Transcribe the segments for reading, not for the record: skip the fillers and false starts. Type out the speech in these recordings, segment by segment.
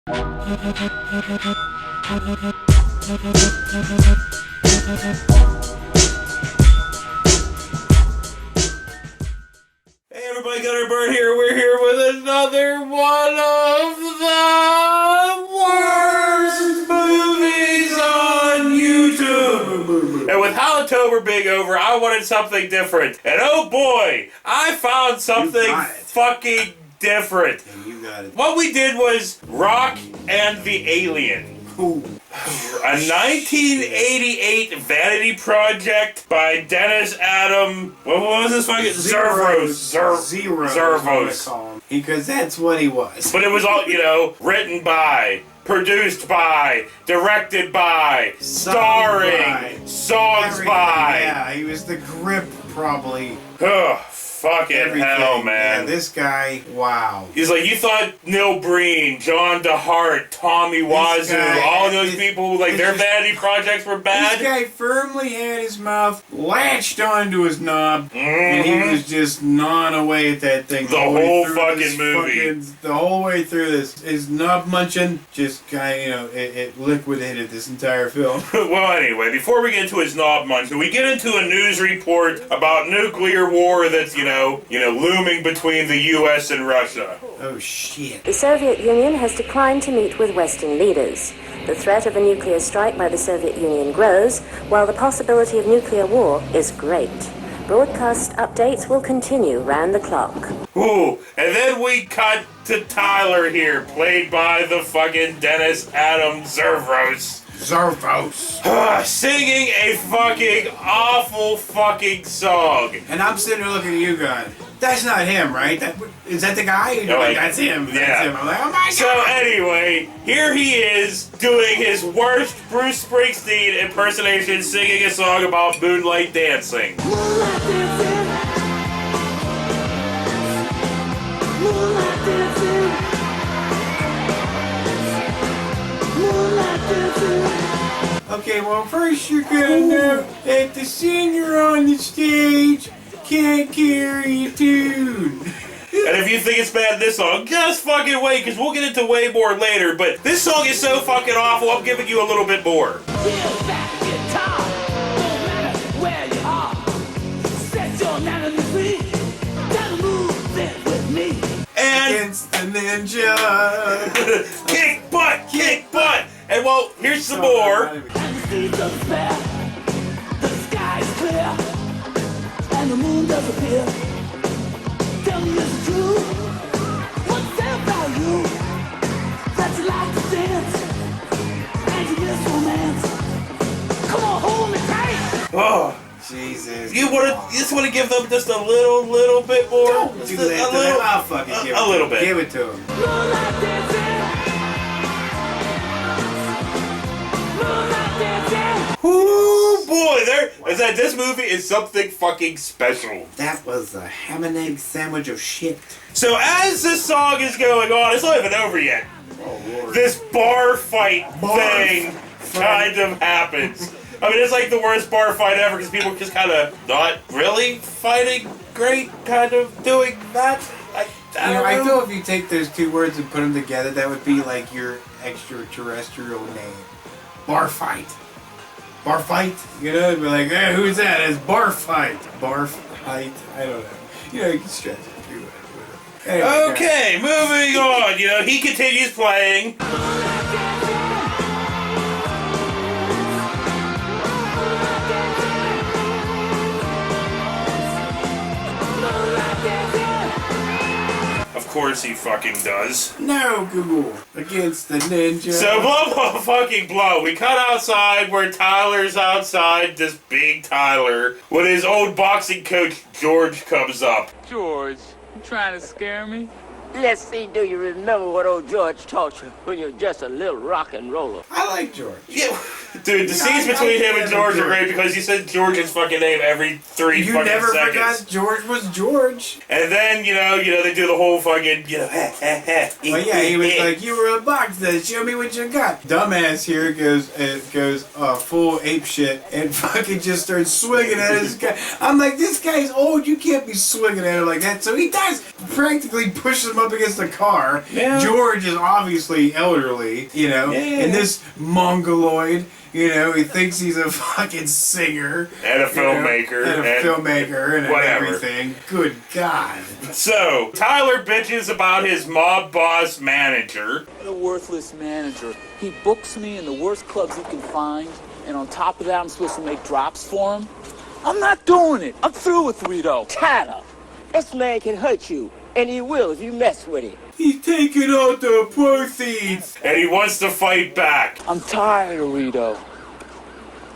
Hey everybody, Gunnerbird here. We're here with another one of the worst movies on YouTube. And with Halloween being over, I wanted something different. And oh boy, I found something fucking different. And you got it. What we did was Rock and the Alien. Ooh. A 1988 vanity project by Dennis Adam. What was this fucking Zervos? Because that's what he was. But it was all, written by, produced by, directed by, starring, songs by. Yeah, he was the grip, probably. Ugh. Fucking Everything. hell, man. Yeah, this guy, wow. He's like, you thought Neil Breen, John DeHart, Tommy Wiseau, all those people, their vanity projects were bad? This guy firmly had his mouth latched onto his knob, and he was just gnawing away at that thing. The whole fucking movie. The whole way through this. His knob munching just kind of, it liquidated this entire film. Well, anyway, before we get into his knob munching, we get into a news report about nuclear war that's, looming between the U.S. and Russia. Oh, shit. The Soviet Union has declined to meet with Western leaders. The threat of a nuclear strike by the Soviet Union grows, while the possibility of nuclear war is great. Broadcast updates will continue round the clock. Ooh, and then we cut to Tyler here, played by the fucking Dennis Adam Zervos. Singing a fucking awful fucking song. And I'm sitting there looking at you going, that's not him, right? Is that the guy? You're like, that's him. Yeah. That's him. I'm like, oh my God. So anyway, here he is doing his worst Bruce Springsteen impersonation, singing a song about moonlight dancing. Moonlight dancing. Moonlight dancing. Moonlight dancing. Okay, well, first you're gonna know that the singer on the stage can't carry a tune. And if you think it's bad, this song, just fucking wait, because we'll get into way more later. But this song is so fucking awful, I'm giving you a little bit more. And Against the ninja. kick butt, kick butt. And well, here's some more. And the seas of despair, the sky is clear, and the moon does appear. Tell me, is it true? What's that about you? That you like to dance, and you miss romance. Come on, hold me tight. Oh, Jesus. you just want to give them just a little bit more. Don't Just do that to them. I'll fucking give it a little bit. Give it to him. Moonlight dancing. Moonlight dancing. Ooh, boy, this movie is something fucking special. That was a ham and egg sandwich of shit. So as this song is going on, it's not even over yet. Oh, Lord. This bar fight thing kind of happens. I mean, it's like the worst bar fight ever because people just kind of not really fighting great, kind of doing that. I don't know. I feel if you take those two words and put them together, that would be like your extraterrestrial name. Bar fight. Bar fight? It'd be like, hey, who's that? It's bar fight. Bar fight? I don't know. You can stretch it. Anyway, Okay, moving on. He continues playing. Of course he fucking does. No, Google. Against the ninja. So blah fucking blah. We cut outside where Tyler's outside, this big Tyler, when his old boxing coach George comes up. George, you trying to scare me? Let's see, do you remember what old George taught you when you're just a little rock and roller? I like George. Yeah, dude, the scenes between him and George are great because he said George's fucking name every 3 You fucking never seconds. forgot George was George. And then, they do the whole fucking, Well, yeah, he was like, you were a boxer, show me what you got. Dumbass here goes full ape shit and fucking just starts swinging at this guy. I'm like, this guy's old, you can't be swinging at him like that. So he does practically push him him up against the car. Yeah. George is obviously elderly, you know, and this mongoloid, you know, he thinks he's a fucking singer. And a filmmaker. And whatever. everything. Good God. So, Tyler bitches about his mob boss manager. What a worthless manager. He books me in the worst clubs he can find, and on top of that, I'm supposed to make drops for him. I'm not doing it. I'm through with Rito. Tyler, this man can hurt you, and he will if you mess with him. He's taking out the proceeds. And he wants to fight back. I'm tired of Rito,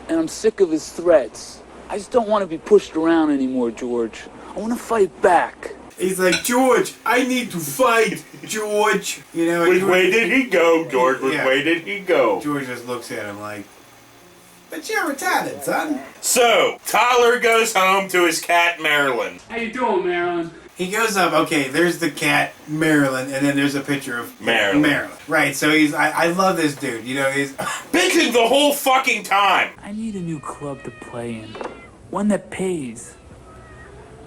and I'm sick of his threats. I just don't want to be pushed around anymore, George. I want to fight back. He's like, George, I need to fight, George. You know, Which way did he go, George? Which Yeah. way did he go? George just looks at him like, but you're retarded, son. So, Tyler goes home to his cat, Marilyn. How you doing, Marilyn? He goes up, okay, there's the cat, Marilyn, and then there's a picture of Marilyn. Right, so I love this dude, you know, he's... Bitching the whole fucking time. I need a new club to play in. One that pays.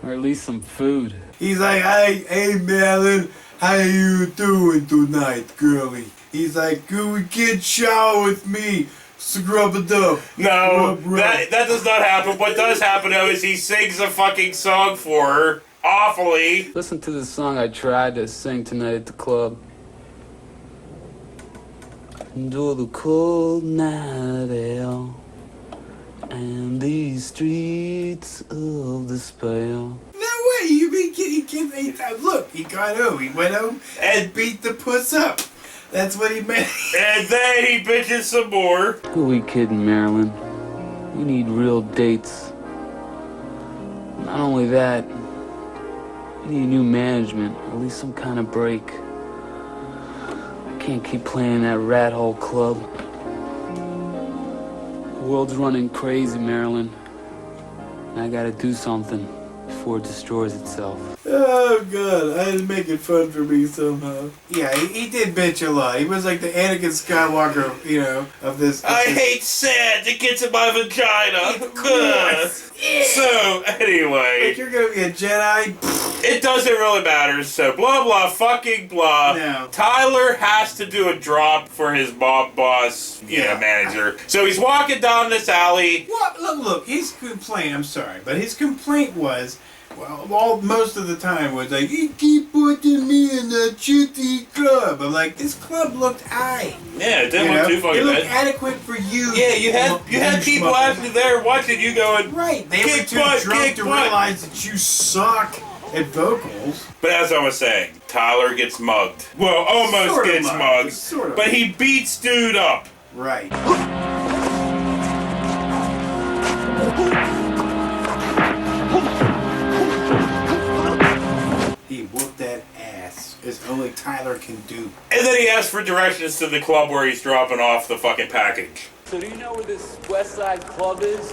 Or at least some food. He's like, hey, Marilyn, how you doing tonight, girlie? He's like, go get shower with me. Scrub it up. No, Rub. that does not happen. What does happen, though, is he sings a fucking song for her. Awfully. Listen to the song I tried to sing tonight at the club. Endure the cold night air and these streets of despair. No way, you be kidding kids. Look, he got home. He went home and beat the puss up. That's what he meant. And then he bitches some more. Who are we kidding, Marilyn? We need real dates. Not only that, we need new management, or at least some kind of break. I can't keep playing that rat hole club. The world's running crazy, Marilyn. And I gotta do something before it destroys itself. Oh, God, I was making fun for me somehow. Yeah, he did bitch a lot. He was like the Anakin Skywalker, you know, of this. I hate sand. It gets in my vagina. Ugh. So, anyway. Like, you're gonna be a Jedi? It doesn't really matter. So, blah, blah, fucking blah. No. Tyler has to do a drop for his mob boss, manager. So, he's walking down this alley. What? Look, his complaint, I'm sorry, but his complaint was, well, most of the time was like, you keep putting me in that shitty club. I'm like, this club looked aight. Yeah, it didn't look too It fucking looked bad. adequate for you. Yeah, you had people schmuck. actually there watching you going, Right, they were kick too butt, drunk kick to butt. realize that you suck at vocals. But as I was saying, Tyler gets mugged. Well, almost Sort of gets mugged. mugged. Sort of. But he beats dude up. Right. He whooped that ass, as only Tyler can do. And then he asks for directions to the club where he's dropping off the fucking package. So do you know where this West Side Club is?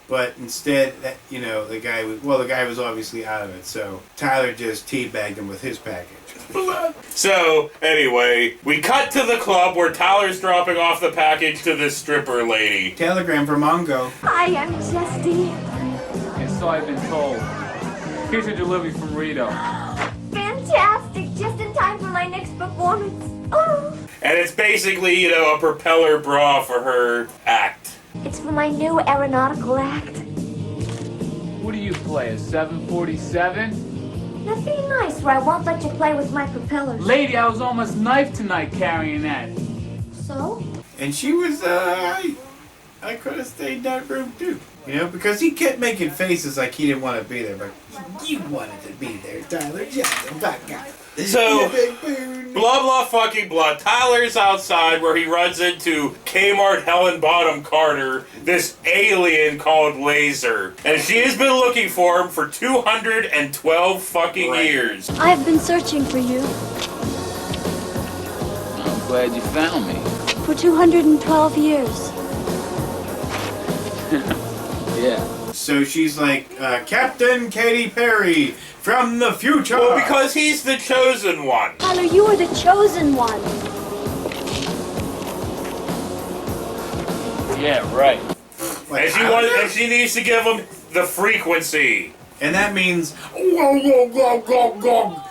But instead, the guy was obviously out of it, so Tyler just teabagged him with his package. So, anyway, we cut to the club where Tyler's dropping off the package to this stripper lady. Telegram from Mongo. Hi, I'm Justy. Yes, so I've been told. Here's your delivery from Rito. Fantastic! Just in time for my next performance. Oh! And it's basically, a propeller bra for her act. It's for my new aeronautical act. What do you play, a 747? Nothing nice where I won't let you play with my propellers. Lady, I was almost knifed tonight carrying that. So? And she was, I could have stayed in that room too. Because he kept making faces like he didn't want to be there, but you wanted to be there, Tyler. Just a bad guy. So, blah, blah, fucking blah. Tyler's outside where he runs into Kmart Helen Bottom Carter, this alien called Laser. And she has been looking for him for 212 fucking years. I've been searching for you I'm glad you found me. for 212 years. Yeah. So she's like, Captain Katy Perry from the future. Well, because he's the chosen one. Tyler, you are the chosen one. Yeah, right. Like, And she needs to give him the frequency. And that means go.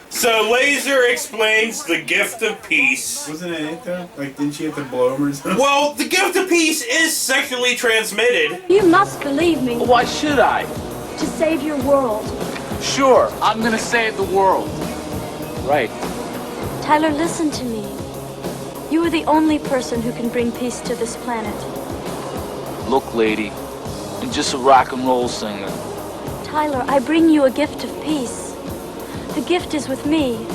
So Laser explains the gift of peace. Wasn't it though? Like, didn't she have to blow him or something? Well, the gift of peace is sexually transmitted. You must believe me. Why should I? To save your world. Sure, I'm gonna save the world. Right. Tyler, listen to me. You are the only person who can bring peace to this planet. Look, lady, I'm just a rock and roll singer. Tyler, I bring you a gift of peace. The gift is with me,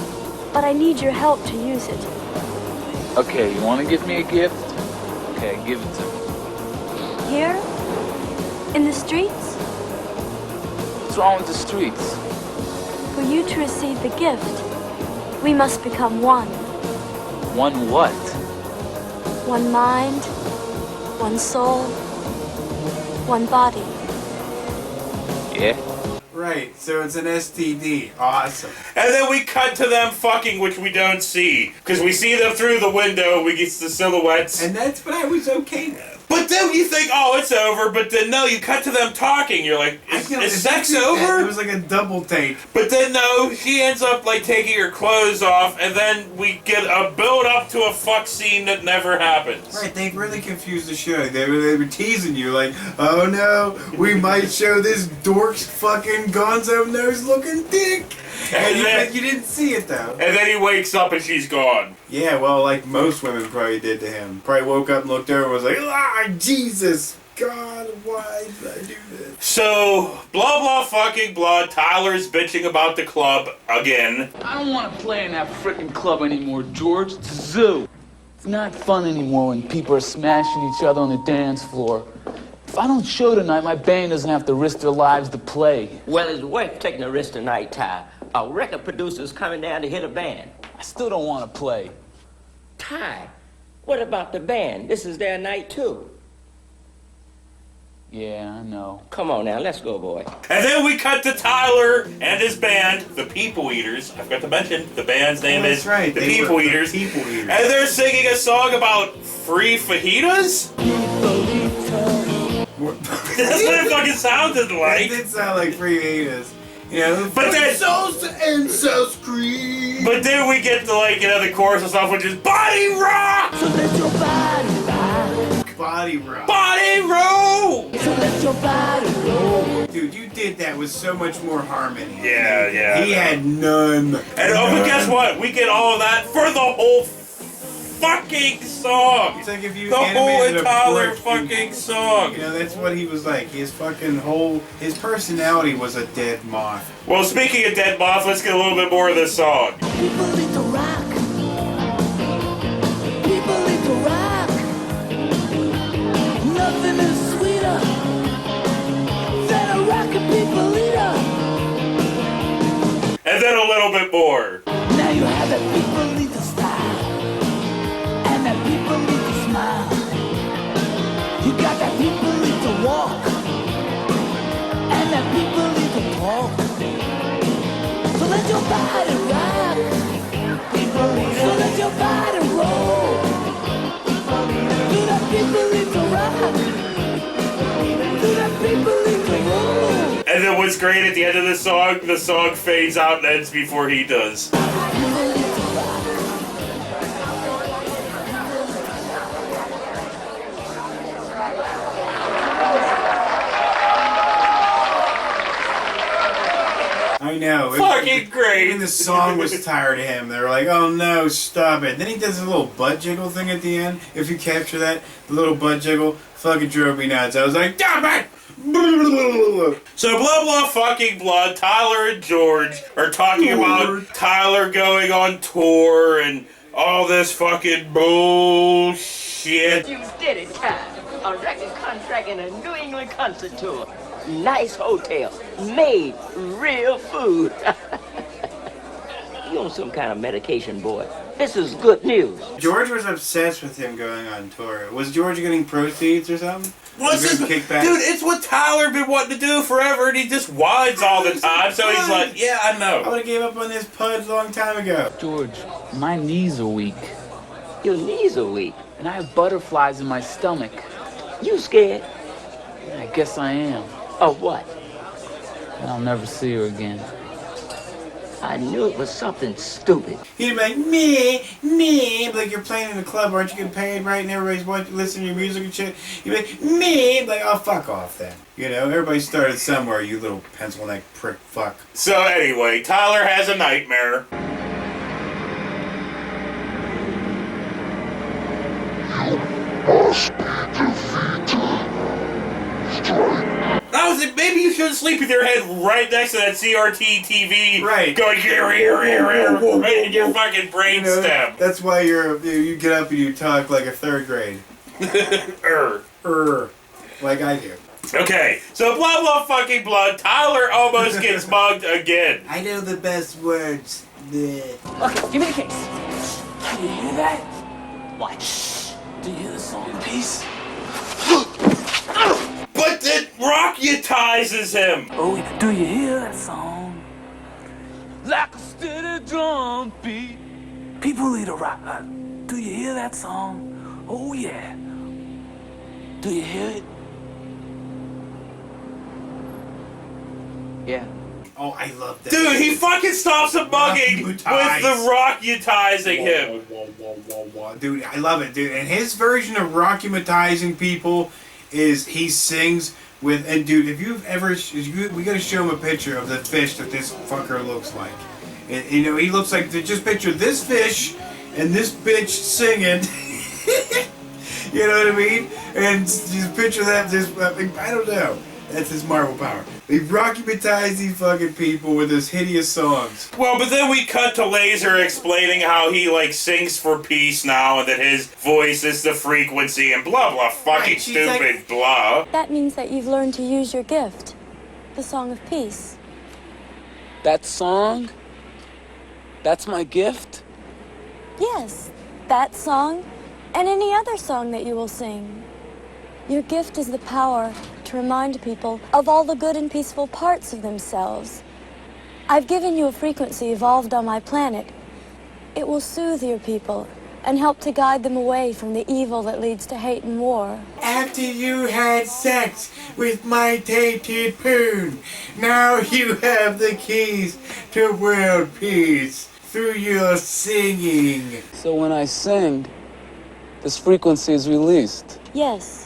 but I need your help to use it. Okay, you wanna give me a gift? Okay, give it to me. Here? In the streets? What's wrong with the streets? For you to receive the gift, we must become one. One what? One mind, one soul, one body. Yeah? Right, so it's an STD. Awesome. And then we cut to them fucking, which we don't see. Because we see them through the window, we get the silhouettes. And that's what I was okay with. But then you think, oh, it's over, but then no, you cut to them talking. You're like, is sex over? It was like a double take. But then no, she ends up like taking her clothes off, and then we get a build up to a fuck scene that never happens. Right, they really confused the show. They were teasing you like, oh no, we might show this dork's fucking gonzo nose looking dick. And you didn't see it though. And then he wakes up and she's gone. Yeah, well, like most women probably did to him. Probably woke up and looked over and was like, ah, Jesus, God, why did I do this? So, blah blah fucking blah, Tyler's bitching about the club again. I don't want to play in that frickin' club anymore, George. It's a zoo. It's not fun anymore when people are smashing each other on the dance floor. If I don't show tonight, my band doesn't have to risk their lives to play. Well, it's worth taking a risk tonight, Ty. A record producer's coming down to hit a band. I still don't want to play. Ty, what about the band? This is their night, too. Yeah, I know. Come on now, let's go, boy. And then we cut to Tyler and his band, the People Eaters. I forgot to mention, the band's name is right. The People Eaters. People Eaters. And they're singing a song about free fajitas? That's what it fucking sounded like. It did sound like free haters. You know, But then, incest creed. but then we get to like, you know, the chorus and stuff, which is Body Rock! So let your body rock. Body rock. Body Roll! So let your body roll. Dude, you did that with so much more harmony. Yeah, yeah. He had none. And oh, but guess what? We get all of that for the whole fucking song. It's like if you The whole animated a entire brick, fucking song. You know, that's what he was like. His fucking his personality was a dead moth. Well, speaking of Dead Moth, let's get a little bit more of this song. People need to rock. People need to rock. Nothing is sweeter than a rockin' people eater. And then a little bit more. Now you have that people need to style. And that people need to smile. You got that people need to walk. And that people need to talk. So let your body rock. So let your body roll. Do that people need to rock. Do that people need to roll. And then what's great at the end of the song fades out and ends before he does. People need to rock. I know. Fucking great. Even the song was tired of him. They were like, oh no, stop it. Then he does a little butt jiggle thing at the end. If you capture that, the little butt jiggle fucking drove me nuts. I was like, damn it! So blah blah fucking blah, Tyler and George are talking about Tyler going on tour and all this fucking bullshit. You did it, Ty. A record contract and a New England concert tour. Nice hotel. Made real food. You on some kind of medication, boy. This is good news. George was obsessed with him going on tour. Was George getting proceeds or something? What's Was this? he getting kickback? Dude, it's what Tyler been wanting to do forever, and he just whines all the time. So he's like, "Yeah, I I know." would have gave up on this pud a long time ago. George, my knees are weak, Your knees are weak. and I have butterflies in my stomach. You scared? I guess I am. Or what? And I'll never see her again. I knew it was something stupid. He'd be like, me, like you're playing in a club, aren't you getting paid, right? And everybody's watching, listening to your music and shit. He'd be like, me, like, oh, fuck off then. You know, everybody started somewhere, you little pencil neck prick fuck. So anyway, Tyler has a nightmare. I was like, maybe you should sleep with your head right next to that CRT TV. Right. Going here, right in your fucking brain stem. That's why you get up and you talk like a third grade. Like I do. Okay, so blah blah fucking blah. Tyler almost gets mugged again. I know the best words. Okay, give me the case. Can you hear that? What? Do you hear the song in peace? But it rocketizes him. Oh, do you hear that song? Like a steady drum beat. People need a rock. Do you hear that song? Oh yeah. Do you hear it? Yeah. Oh, I love that. Dude, he fucking stops him mugging with the rocketizing him. Whoa. Dude, I love it, dude. And his version of rocketizing people is he sings with, and dude, if you've ever, we gotta show him a picture of the fish that this fucker looks like. And, you know, he looks like, just picture this fish and this bitch singing. You know what I mean? And just picture that, I don't know. That's his Marvel power. They rocketize these fucking people with his hideous songs. Well, but then we cut to Laser explaining how he, like, sings for peace now and that his voice is the frequency and blah, blah, fucking Right, she's stupid like- blah. That means that you've learned to use your gift, the Song of Peace. That song? That's my gift? Yes, that song and any other song that you will sing. Your gift is the power to remind people of all the good and peaceful parts of themselves. I've given you a frequency evolved on my planet. It will soothe your people and help to guide them away from the evil that leads to hate and war. After you had sex with my tainted poon, now you have the keys to world peace through your singing. So when I sing, this frequency is released. Yes,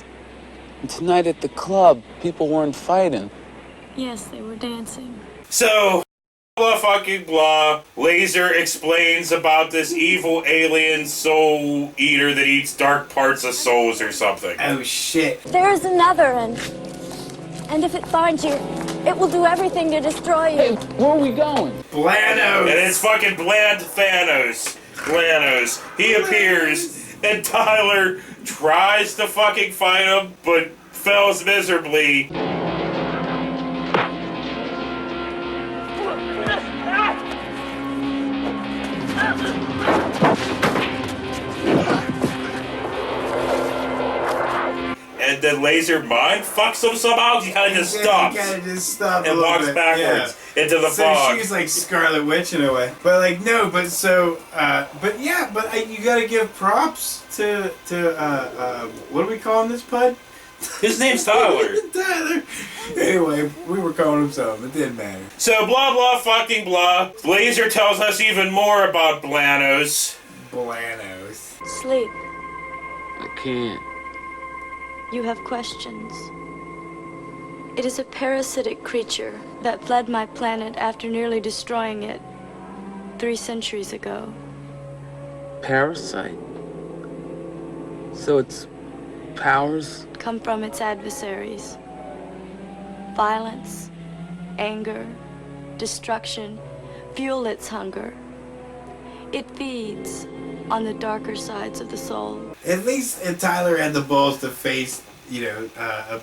And tonight at the club, people weren't fighting. yes, they were dancing. So, blah fucking blah. Laser explains about this evil alien soul eater that eats dark parts of souls or something. Oh shit. There's another, and if it finds you, it will do everything to destroy you. Where are we going? Blanos. And it's fucking Bland Thanos. Blanos. He appears, and Tyler tries to fucking fight him, but fails miserably. And then Laser mind fucks him somehow. He kind of just stops You gotta just stop a and little walks bit. backwards into the So fog. she's like Scarlet Witch in a way, but like no, but so, but yeah, but you gotta give props to what do we call him, this pud? His name's Tyler. Tyler. Anyway, we were calling him something. It didn't matter. So blah blah fucking blah. Laser tells us even more about Blanos. Blanos. Sleep. I can't. You have questions. It is a parasitic creature that fled my planet after nearly destroying it 3 centuries ago. Parasite? So its powers? Come from its adversaries. Violence, anger, destruction fuel its hunger. It feeds on the darker sides of the soul. At least Tyler had the balls to face, you know,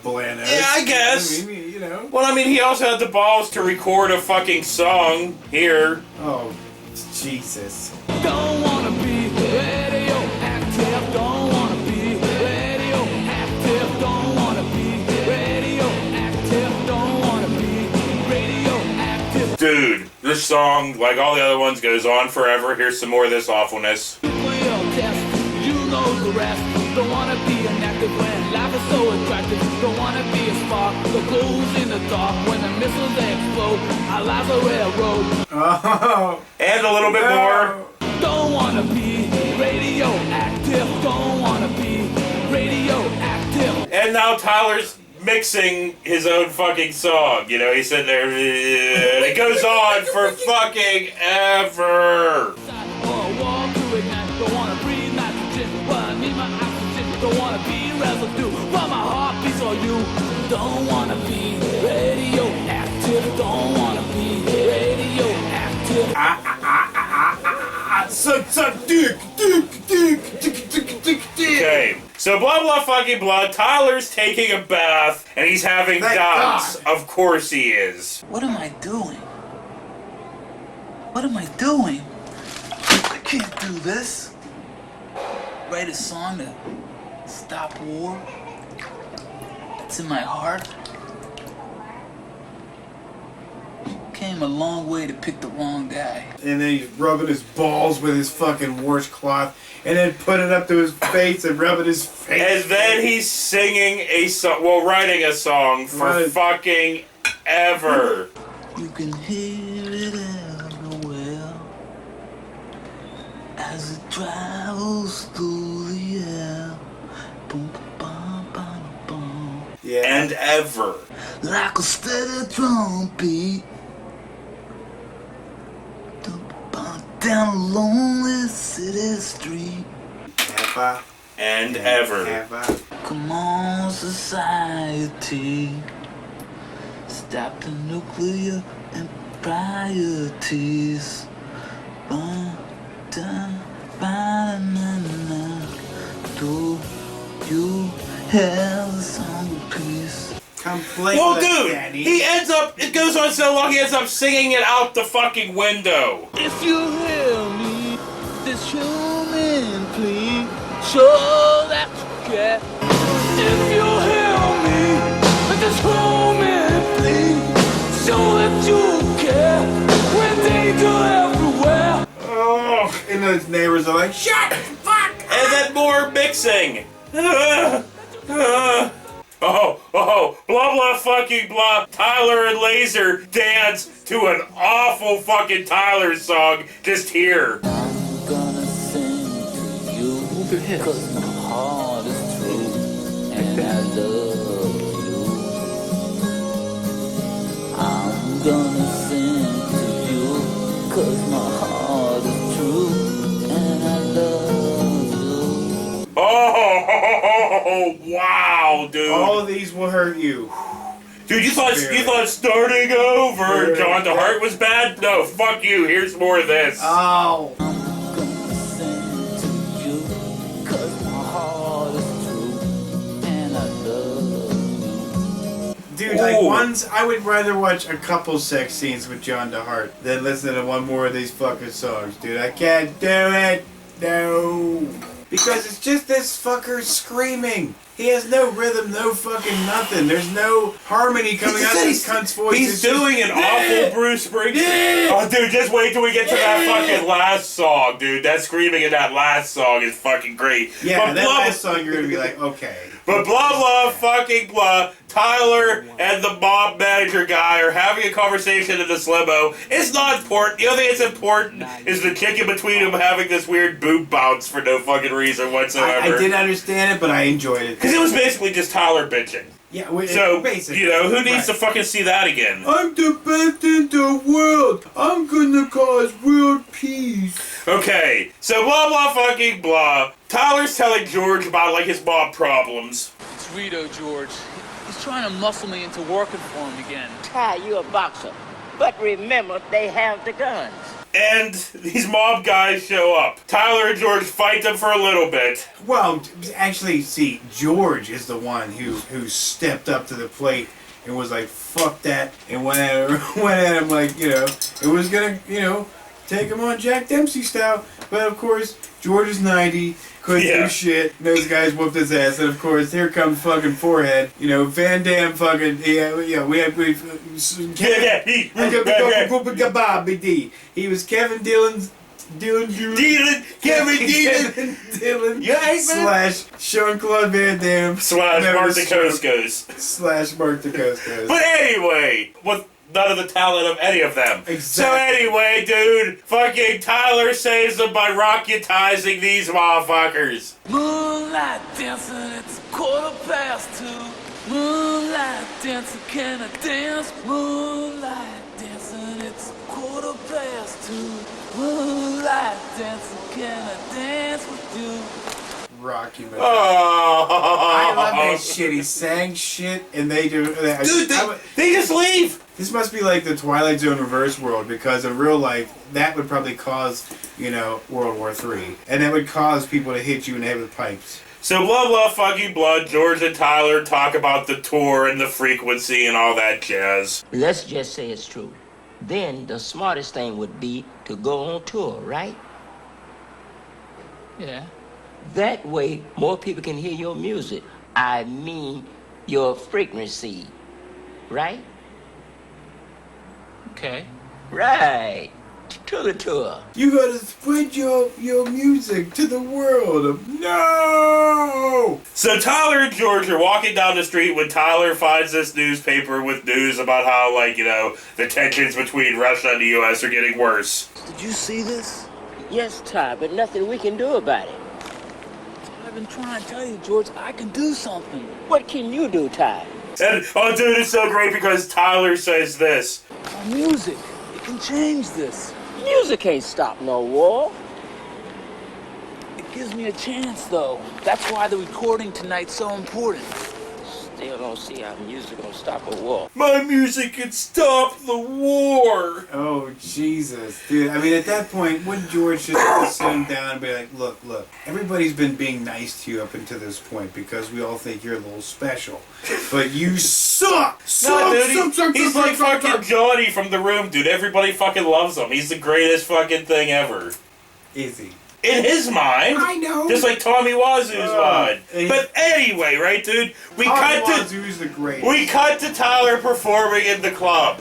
Blanos. Yeah, I guess. I mean, you know. Well, I mean, he also had the balls to record a fucking song here. Oh, Jesus. Don't wanna be radioactive. Don't wanna be radioactive. Don't wanna be radioactive. Don't wanna be radioactive. Dude, this song, like all the other ones, goes on forever. Here's some more of this awfulness. Nuclear test, you know the rest. Don't wanna be inactive when life is so attractive. Don't wanna be a spy. dark when the missiles they explode. Our lives are railroad. Oh. And a little bit more. Don't wanna be radioactive. Don't wanna be radioactive. And now Tyler's mixing his own fucking song. You know, he's sitting there, and it goes on for fucking ever. Don't wanna breathe nitrogen. Well, I need my oxygen. Don't wanna be residue. While my heart beats for you. Don't wanna be radioactive. Don't wanna be radioactive. Suck dick. Okay, so blah blah fucking blah. Tyler's taking a bath and he's having Thank doubts. God. Of course he is. What am I doing? What am I doing? I can't do this. Write a song to stop war. It's in my heart. Came a long way to pick the wrong guy. And then he's rubbing his balls with his fucking washcloth, and then put it up to his face and rubbing his face. And then he's singing a song, well, writing a song for Right. fucking ever. You can hear it everywhere as it travels through the air. Boom, bum, bum, bum. Yeah. And ever. Like a steady drum beat. Down a lonely city street. And ever. Come on, society. Stop the nuclear improprieties. Do you have a song of peace? Come play Well, with us, dude, Daddy. he ends up, it goes on so long, he ends up singing it out the fucking window. If you hear me, this human plea, show that you care. If you hear me, this human plea, show that you care. When danger everywhere. Oh, and those neighbors are like, shut the fuck up. And then more mixing. Oh, blah blah fucking blah. Tyler and Laser dance to an awful fucking Tyler song just here. I'm gonna sing to you, cause my heart is true, and I love you. I'm gonna sing to you, cause my heart is true, and I love you. Oh, wow, dude. All of these will hurt you. Dude, you thought starting over Very. John DeHart was bad? No, fuck you. Here's more of this. Oh. I'm gonna sing to you, cause my heart is true, and I love you. Dude, like Ooh. I would rather watch a couple sex scenes with John DeHart than listen to one more of these fucking songs, dude. I can't do it. No. Because it's just this fucker screaming. He has no rhythm, no fucking nothing. There's no harmony coming out of this cunt's voice. He's It's just- doing an awful Bruce Springsteen. Oh, dude, just wait till we get to that fucking last song, dude. That screaming in that last song is fucking great. Yeah, But that blah, last song you're gonna be like, okay. But blah blah fucking blah. Tyler and the mob manager guy are having a conversation in this limo. It's not important. The only thing that's important is the chick in between them having this weird boob bounce for no fucking reason whatsoever. I did understand it, but I enjoyed it. Because it was basically just Tyler bitching. Yeah, So, basically. you know, who needs to Right. fucking see that again? I'm the best in the world. I'm gonna cause world peace. Okay, so blah blah fucking blah. Tyler's telling George about like his mob problems. It's Rito, George. He's trying to muscle me into working for him again. Ty, you a boxer. But remember, they have the guns. And these mob guys show up. Tyler and George fight them for a little bit. Well, actually, see, George is the one who stepped up to the plate and was like, "Fuck that," and went at him like, you know, it was gonna, you know, take him on Jack Dempsey style. But of course, George is 90, couldn't do shit. And those guys whooped his ass, and of course, here comes fucking Forehead. You know, Van Damme fucking He was Kevin Dillon's Kevin Dillon. Yeah, man. Slash Jean-Claude Van Damme. Slash Mark DeCoscos. Slash Mark DeCoscos. But anyway, with none of the talent of any of them. Exactly. So anyway, dude, fucking Tyler saves them by rocketizing these motherfuckers. Moonlight dancing, it's 2:15. Moonlight dancing, can I dance? Moonlight dancing, it's 2:15. Moonlight dancing, can I dance with you? Rocky Mountain. Oh. I love that shit. He sang shit, and they do. Dude, they just leave. This must be like the Twilight Zone reverse world, because in real life, that would probably cause, World War III. And that would cause people to hit you in the head with pipes. So blah blah fucking blood, George and Tyler talk about the tour and the frequency and all that jazz. Let's just say it's true. Then the smartest thing would be to go on tour, right? Yeah. That way, more people can hear your music. I mean, your frequency. Right? Okay. Right. To the tour. You gotta spread your music to the world. No! So Tyler and George are walking down the street when Tyler finds this newspaper with news about how, the tensions between Russia and the U.S. are getting worse. Did you see this? Yes, Ty, but nothing we can do about it. I've been trying to tell you, George, I can do something. What can you do, Ty? And, oh, dude, it's so great because Tyler says this. My music, it can change this. Music can't stop no war. It gives me a chance, though. That's why the recording tonight's so important. Still don't see how music gonna stop a war. My music can stop the war. Oh, Jesus. Dude, I mean, at that point, wouldn't George just sit him down and be like, look, everybody's been being nice to you up until this point because we all think you're a little special. But you suck! No, dude, he's like fucking Johnny from The Room, dude. Everybody fucking loves him. He's the greatest fucking thing ever. Is he? In his mind. I know. Just like Tommy Wazoo's mind. But anyway, right, dude? We cut to Tyler performing in the club.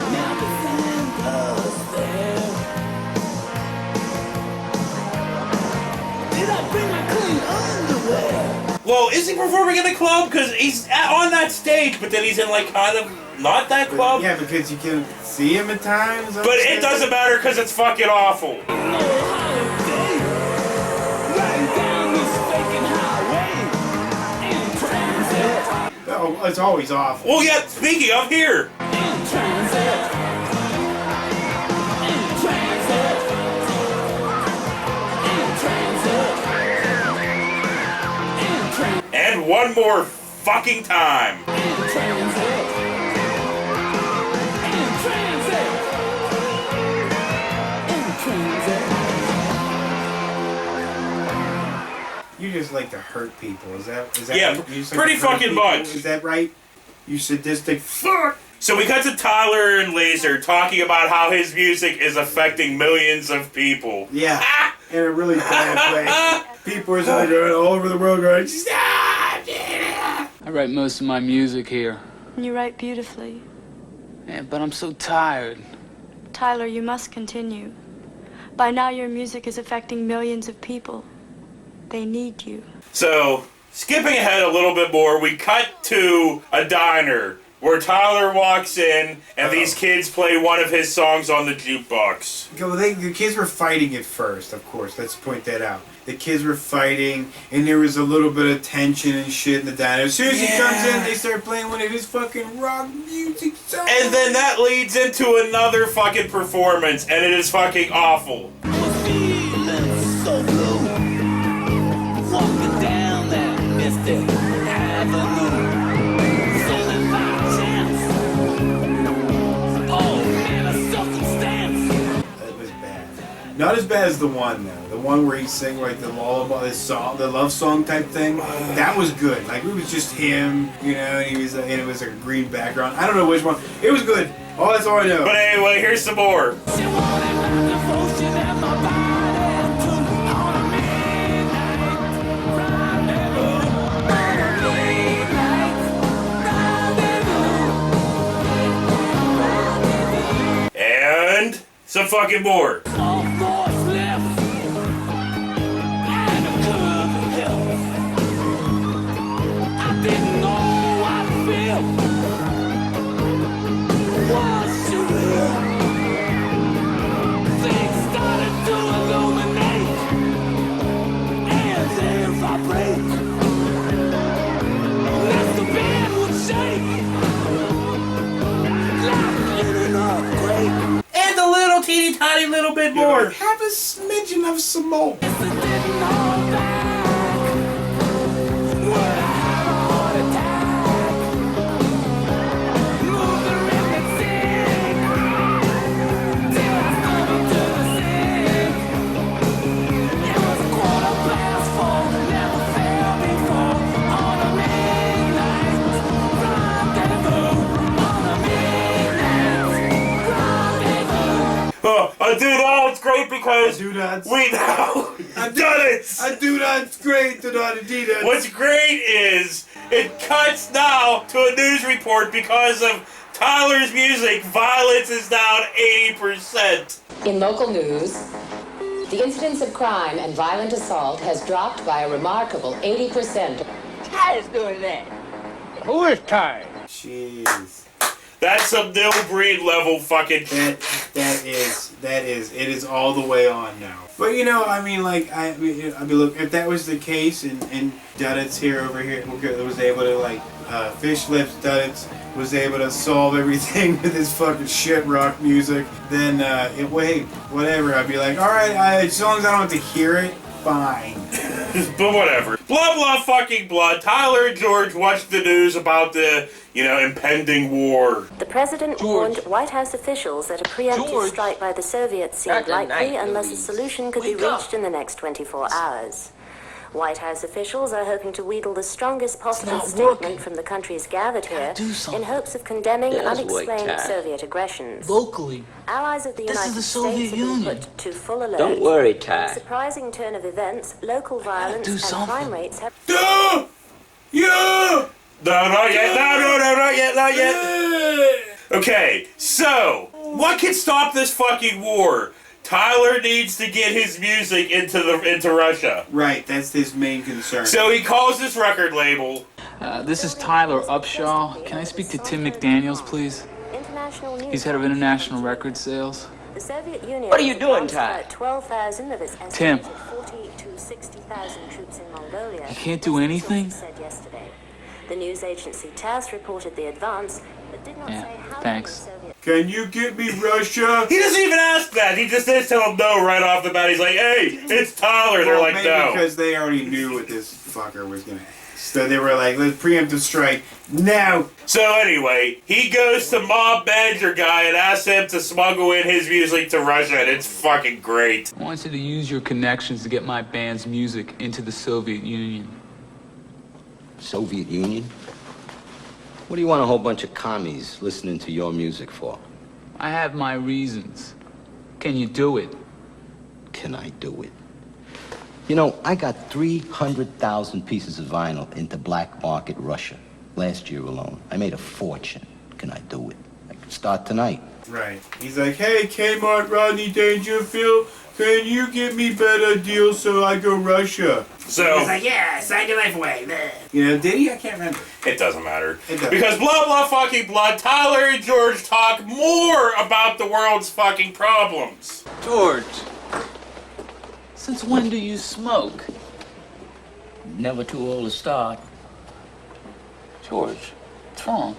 Well, is he performing in the club? Because he's on that stage, but then he's in kind of not that club. Yeah, because you can see him at times. But it doesn't matter because it's fucking awful. Oh, it's always awful. Well, yeah, speaking of here. And one more fucking time. You just like to hurt people. Is that Yeah, you just pretty like to hurt fucking people? much. Is that right? You sadistic fuck. So we cut to Tyler and Laser talking about how his music is affecting millions of people. Yeah, in a really bad way. People are going all over the world going, stop! I write most of my music here. You write beautifully. Yeah, but I'm so tired. Tyler, you must continue. By now, your music is affecting millions of people. They need you. So, skipping ahead a little bit more, we cut to a diner where Tyler walks in and these kids play one of his songs on the jukebox. The kids were fighting at first, of course. Let's point that out. The kids were fighting, and there was a little bit of tension and shit in the diner. As soon as he comes in, they start playing one of his fucking rock music songs. And then that leads into another fucking performance, and it is fucking awful. Feeling so blue. Walking down that Mystic Avenue. Feeling by chance. Oh, man, a circumstance. That was bad. Not as bad as the one, though. The one where he sang like the lullaby, the love song type thing. That was good. Like it was just him, and he was, and it was like a green background. I don't know which one. It was good. Oh, that's all I know. But anyway, here's some more. She wanted my devotion and my body too. On a midnight rendezvous. And some fucking more. All force left. teeny tiny little bit more. Have a smidgen of smoke. I do that. It's great because we know. I done it. I do that. It's great. What's great is it cuts now to a news report because of Tyler's music. Violence is down 80%. In local news, the incidence of crime and violent assault has dropped by a remarkable 80%. Tyler's doing that. Who is Ty? Jeez. That's some Neil Breed level fucking. That is. It is all the way on now. But you know, I mean, like, I mean, look, if that was the case, and Duddits over here was able to like, Fish Lips Duddits was able to solve everything with his fucking shit rock music, then whatever. I'd be like, all right, as long as I don't have to hear it, fine. But whatever. Blah blah fucking blah. Tyler and George watched the news about the, impending war. The president warned White House officials that a preemptive strike by the Soviets seemed likely unless a solution could be reached in the next 24 hours. White House officials are hoping to wheedle the strongest possible statement from the countries gathered here in hopes of condemning unexplained Soviet aggressions. Locally. Allies of the United States have been put to full alert. Don't worry, Ty. In a surprising turn of events, local violence and crime rates have... No, not yet. No, not yet. Okay, so, what can stop this fucking war? Tyler needs to get his music into Russia. Right, that's his main concern. So he calls this record label. This is Tyler Upshaw. Can I speak to Tim McDaniels, please? He's head of international record sales. The Soviet Union What are you doing, Ty? 12,000 of its Tim. 40 to 60,000 troops in Mongolia. You can't do anything? Said yesterday. The news agency TASS reported the advance, but did not say how thanks. many Soviet... Can you get me Russia? He doesn't even ask that. He just says tell him no right off the bat. He's like, hey, it's Tyler. They're like, maybe no. Because they already knew what this fucker was going to ask. So they were like, let's preempt the strike now. So anyway, he goes to Mob Manager Guy and asks him to smuggle in his music to Russia, and it's fucking great. I want you to use your connections to get my band's music into the Soviet Union. Soviet Union? What do you want a whole bunch of commies listening to your music for? I have my reasons. Can you do it? Can I do it? You know, I got 300,000 pieces of vinyl into black market Russia last year alone. I made a fortune. Can I do it? I can start tonight. Right. He's like, hey, Kmart, Rodney Dangerfield, can you give me better deals so I go Russia? So he's like, yeah, sign your life away. You know, did he? I can't remember. It doesn't matter. It doesn't. Because blah blah fucking blah, Tyler and George talk more about the world's fucking problems. George, since when do you smoke? Never too old to start. George, what's wrong?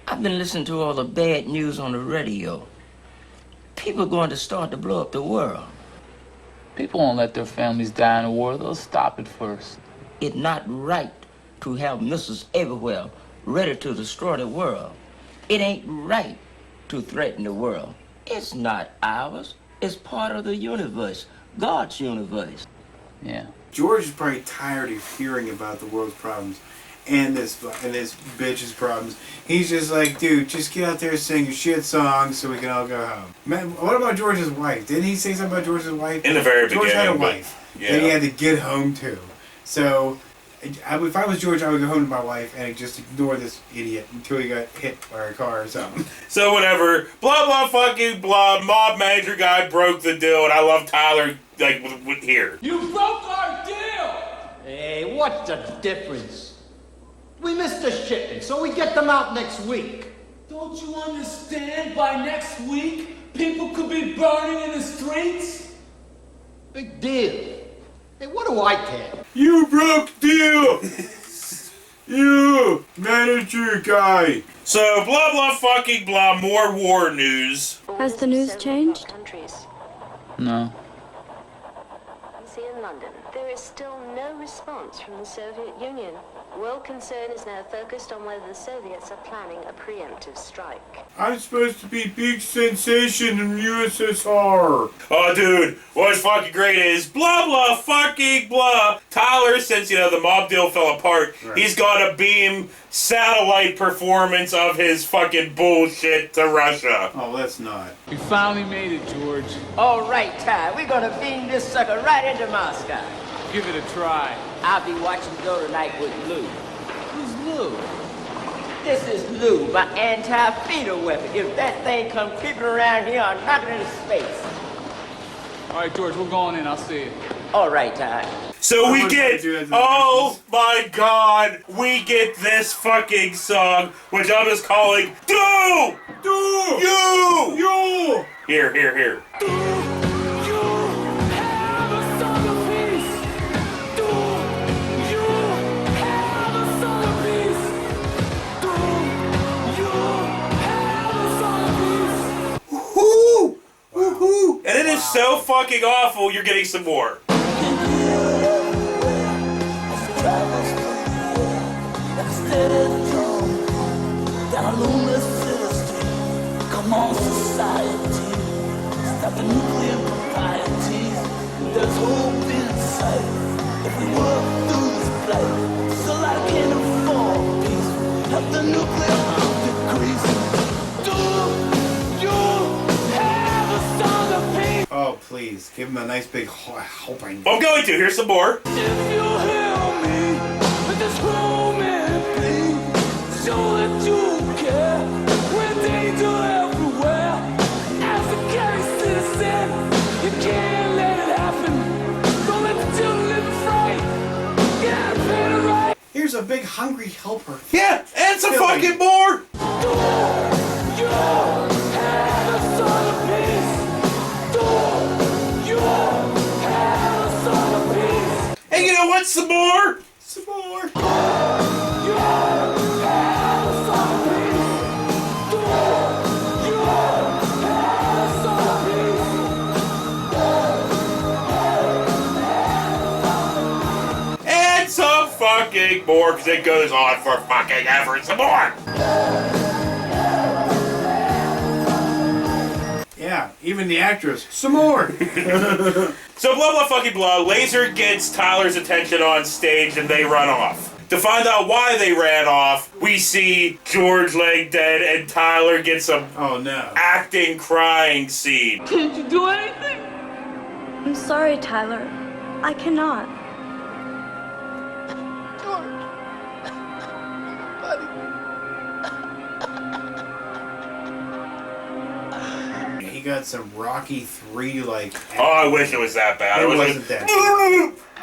I've been listening to all the bad news on the radio. People are going to start to blow up the world. People won't let their families die in a war. They'll stop it first. It's not right to have missiles everywhere ready to destroy the world. It ain't right to threaten the world. It's not ours. It's part of the universe, God's universe. Yeah. George is probably tired of hearing about the world's problems and this bitch's problems. He's just like, dude, just get out there and sing a shit song so we can all go home. Man, what about George's wife? Didn't he say something about George's wife? In the very George beginning. had a wife Yeah. that he had to get home to. So, if I was George, I would go home to my wife and just ignore this idiot until he got hit by a car or something. So whatever. Blah blah fucking blah. Mob Manager Guy broke the deal, and I love Tyler like with here. You broke our deal! Hey, what's the difference? We missed the shipment, so we get them out next week. Don't you understand? By next week, people could be burning in the streets? Big deal. Hey, what do I care? You broke deal! You manager guy. So blah blah fucking blah. More war news. Has the news changed? No. See, in London, there is still no response from the Soviet Union. World concern is now focused on whether the Soviets are planning a preemptive strike. I'm supposed to be big sensation in USSR. Oh, dude, what's fucking great is blah blah fucking blah. Tyler, since the mob deal fell apart, he's got to beam satellite performance of his fucking bullshit to Russia. Oh, let's not. We finally made it, George. All right, Ty, we're gonna beam this sucker right into Moscow. Give it a try. I'll be watching Joe tonight with Lou. Who's Lou? This is Lou, my anti-feeder weapon. If that thing come creeping around here, I'll knock it into space. All right, George, we're going in. I'll see you. All right, Ty. So we get, oh my god, we get this fucking song, which I'm just calling Do! You! Here. Woohoo! And it is so fucking awful, you're getting some more. Come on, society. Stop the nuclear proprieties. There's hope in sight. If we work through this plight, so I can afford peace. Help the nuclear arm decrease. Do you have a song of peace? Oh, please. Give him a nice big helping. I'm going to. Here's some more. If you hear me with this roman plea, show that you care. When danger everywhere, as a carry citizen, you can't let it happen. Don't let the children live afraid. Get out of here to right. Here's a big hungry helper. Yeah, and some fucking more. Do you have a song of peace? Do you have a song of peace? Hey, you know what? Some more. Some more. You have a song of peace. Do you have a song of peace? And some fucking more, because it goes on for fucking ever. Some more. Yeah, even the actress. Some more. So blah blah fucking blah. Laser gets Tyler's attention on stage and they run off. To find out why they ran off, we see George laying dead and Tyler gets a acting crying scene. Can't you do anything? I'm sorry, Tyler. I cannot. He got some Rocky 3 like. Oh, I wish it was that bad. It was wasn't like, that.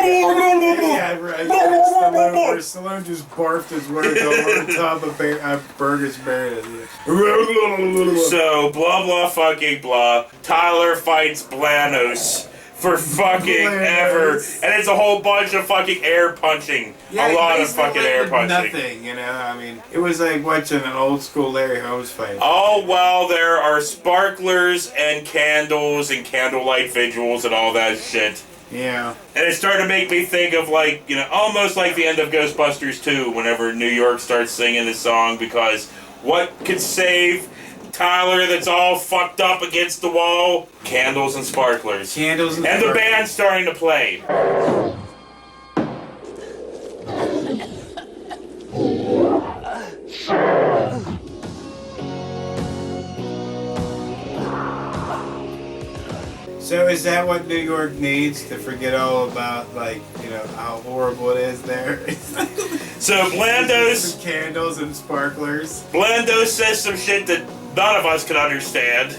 Yeah, right. Stallone just barfed his words over the top of Burgers Meredith. So blah blah fucking blah. Tyler fights Blanos for fucking ever, and it's a whole bunch of fucking air punching. Yeah, a lot of fucking air punching. Nothing, I mean, it was like watching an old school Larry Holmes fight. Oh, well, there are sparklers and candles and candlelight vigils and all that shit. Yeah. And it started to make me think of, like, almost like the end of Ghostbusters 2 whenever New York starts singing this song, because what could save Tyler that's all fucked up against the wall? Candles and sparklers. Candles and the band's starting to play. So is that what New York needs, to forget all about, like, how horrible it is there? So Blandos... Some candles and sparklers. Blandos says some shit that none of us can understand.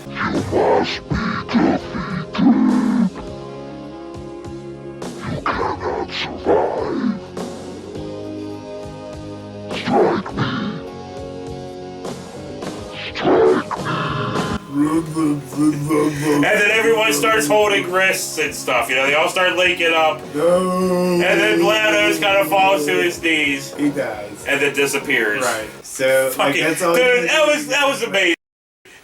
And And then everyone starts holding wrists and stuff. You know, they all start linking up. No. And then Blanos kind of falls to his knees. He dies. And then disappears. Right. So, like, that's all. Dude, that was amazing.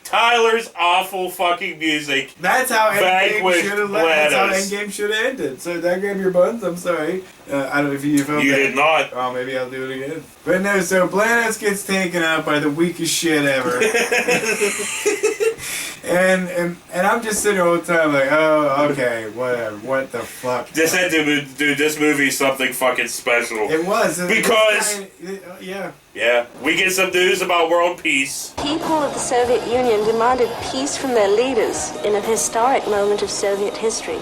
Tyler's awful fucking music. That's how Endgame should have. That's how Blanos. Endgame should have ended. So did I grab your buns? I'm sorry. I don't know if you felt You that. did not. Oh, maybe I'll do it again. But no, so Blanos gets taken out by the weakest shit ever. and I'm just sitting there all the time like, oh, okay, whatever. What the fuck? Dude, this movie's something fucking special. It was. Because... yeah. Yeah, we get some news about world peace. People of the Soviet Union demanded peace from their leaders in a historic moment of Soviet history.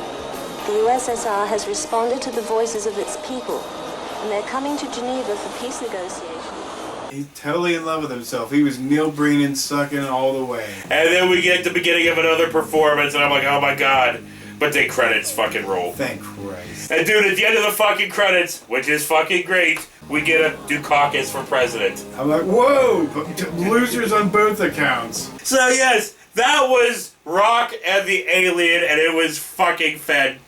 The USSR has responded to the voices of its people, and they're coming to Geneva for peace negotiations. He's totally in love with himself. He was Neil Brennan sucking all the way. And then we get the beginning of another performance, and I'm like, oh my god. But the credits fucking roll. Thank Christ. And dude, at the end of the fucking credits, which is fucking great, we get a Dukakis for president. I'm like, whoa! Losers on both accounts. So yes, that was Rock and the Alien, and it was fucking fantastic.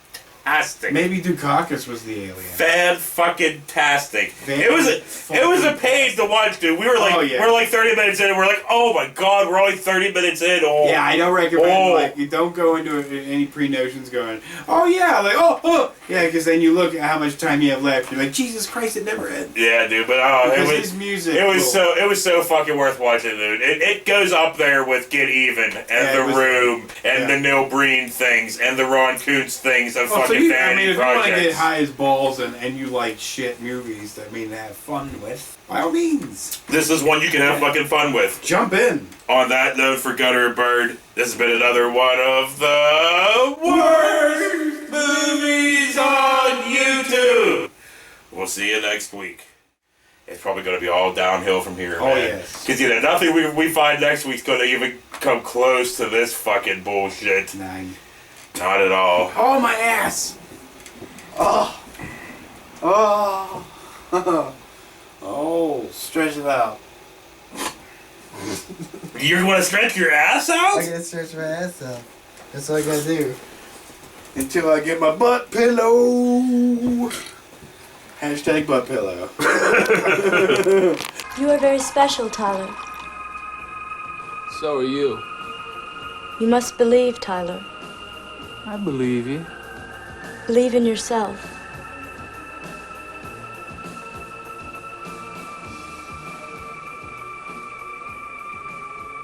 Maybe Dukakis was the alien. Fan-fucking-tastic. It was a pain to watch, dude. We were like, we're like 30 minutes in, and we're like, oh my god, we're only 30 minutes in. Oh. Yeah, I don't recommend, like, you don't go into it any pre-notions going, oh yeah, like, oh, yeah, because then you look at how much time you have left, you're like, Jesus Christ, it never ends. Yeah, dude, but because it was his music. it was so fucking worth watching, dude. It goes up there with Get Even and The Room and the Neil Breen things and the Ron Kuntz things of fucking vanity if you want to projects. get high as balls and you like shit movies that to have fun with, by all means. This is one you can have fucking fun with. Jump in. On that note, for Gutter and Bird, this has been another one of the worst movies on YouTube. We'll see you next week. It's probably going to be all downhill from here, man. Yes. Because nothing we find next week's going to even come close to this fucking bullshit. Nine. Not at all. Oh, my ass! Oh. Oh. Oh, stretch it out. You want to stretch your ass out? I gotta stretch my ass out. That's all I gotta do. Until I get my butt pillow. Hashtag butt pillow. You are very special, Tyler. So are you. You must believe, Tyler. I believe you. Believe in yourself.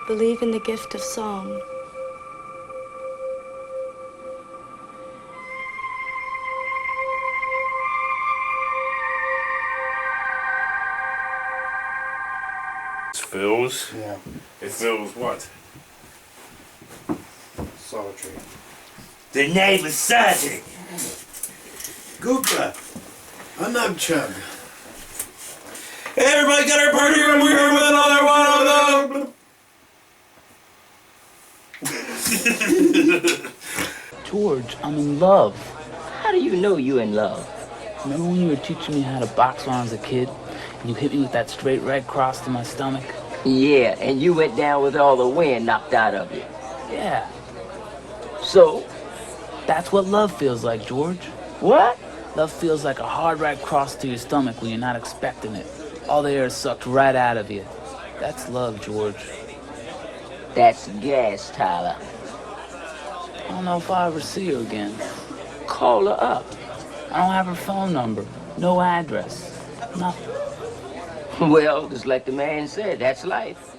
Believe in the gift of song. It fills? Yeah. It fills what? Sultry. The name is Sultry. Goopa. A nug chug. Hey everybody, Gutter and Bird here, and we're here with another one of them. George, I'm in love. How do you know you in love? Remember when you were teaching me how to box when I was a kid? And you hit me with that straight red cross to my stomach? Yeah, and you went down with all the wind knocked out of you. Yeah. So? That's what love feels like, George. What? Love feels like a hard right cross to your stomach when you're not expecting it. All the air is sucked right out of you. That's love, George. That's gas, Tyler. I don't know if I'll ever see her again. Call her up. I don't have her phone number. No address. Nothing. Well, just like the man said, that's life.